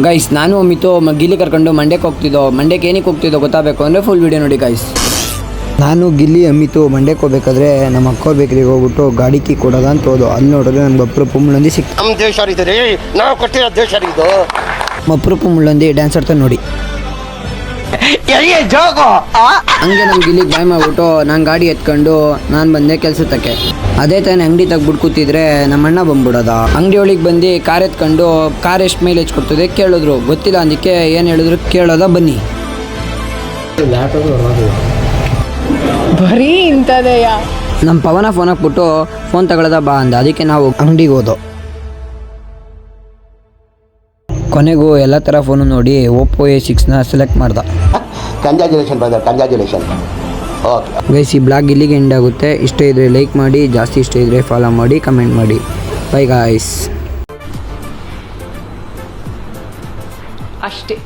Guys ನಾನು ಅಮಿತು ಗಿಲ್ಲಿ ಕರ್ಕೊಂಡು ಮಂಡ್ಯಕ್ಕೆ ಹೋಗ್ತಿದ್ದೋ. ಮಂಡ್ಯಕ್ಕೆ ಏನಕ್ಕೆ ಹೋಗ್ತಿದ್ದೋ ಗೊತ್ತಾಗಬೇಕು ಅಂದರೆ ಫುಲ್ ವೀಡಿಯೋ ನೋಡಿ ಗೈಸ್. ನಾನು ಗಿಲ್ಲಿ ಅಮಿತು ಮಂಡ್ಯಕ್ಕೆ ಹೋಗ್ಬೇಕಾದ್ರೆ ನಮ್ಮ ಅಕ್ಕ ಬೇಕರಿಗೆ ಹೋಗ್ಬಿಟ್ಟು ಗಾಡಿ ಕೀ ಕೊಡೋದ ಅಂತ ಹೋದೋ. ಅಲ್ಲಿ ನೋಡಿದ್ರೆ ನಮ್ಗೆ ಅಪರೂಪ ಮುಳ್ಳಂದಿ ಸಿಕ್ತು. ನಮ್ಮ ದೇಶ ಇದೆ, ನಾವು ಕೊಟ್ಟಿರೋ ದೇಶ ಇದು. ಅಪರೂಪ ಮುಳ್ಳಂದಿ ಡ್ಯಾನ್ಸ್ ಆಡ್ತಾ ನೋಡಿ. ಹಂಗೆ ನಮ್ಗೆ ಇಲ್ಲಿಗೆ ಬಾಯ್ ಮಾಡ್ಬಿಟ್ಟು ನಾನು ಗಾಡಿ ಎತ್ಕೊಂಡು ನಾನು ಬಂದೆ ಕೆಲ್ಸಕ್ಕೆ. ಅದೇ ತಾನೇ ಅಂಗಡಿ ತೆಗ್ಬಿಟ್ಟು ಕೂತಿದ್ರೆ ನಮ್ಮ ಅಣ್ಣ ಬಂದ್ಬಿಡೋದ. ಅಂಗಡಿ ಒಳಗೆ ಬಂದು ಕಾರ್ ಎತ್ಕೊಂಡು ಕಾರ್ ಎಷ್ಟು ಮೈಲೇಜ್ ಕೊಡ್ತದೆ ಕೇಳಿದ್ರು. ಗೊತ್ತಿಲ್ಲ ಅದಕ್ಕೆ ಏನು ಹೇಳಿದ್ರು ಕೇಳೋದ ಬನ್ನಿ. ಬರೀ ಇಂಥದೆಯಾ? ನಮ್ಮ ಪವನ ಫೋನ್ ಹಾಕ್ಬಿಟ್ಟು ಫೋನ್ ತಗೊಳ್ಳೋದ ಬಾ ಅಂದ. ಅದಕ್ಕೆ ನಾವು ಅಂಗಡಿಗೆ ಹೋದೋ. ಕೊನೆಗೂ ಎಲ್ಲ ಥರ ಫೋನು ನೋಡಿ ಓಪೋ A6ನ ಸೆಲೆಕ್ಟ್ ಮಾಡ್ದ. Congratulation brother, congratulation. Okay guys, ಈ ಬ್ಲಾಗ್ ಇಲ್ಲಿಗೆ ಎಂಡ್ ಆಗುತ್ತೆ. ಇಷ್ಟ ಇದ್ದರೆ ಲೈಕ್ ಮಾಡಿ, ಜಾಸ್ತಿ ಇಷ್ಟ ಇದ್ದರೆ ಫಾಲೋ ಮಾಡಿ, ಕಮೆಂಟ್ ಮಾಡಿ. By guys. ಅಷ್ಟೇ.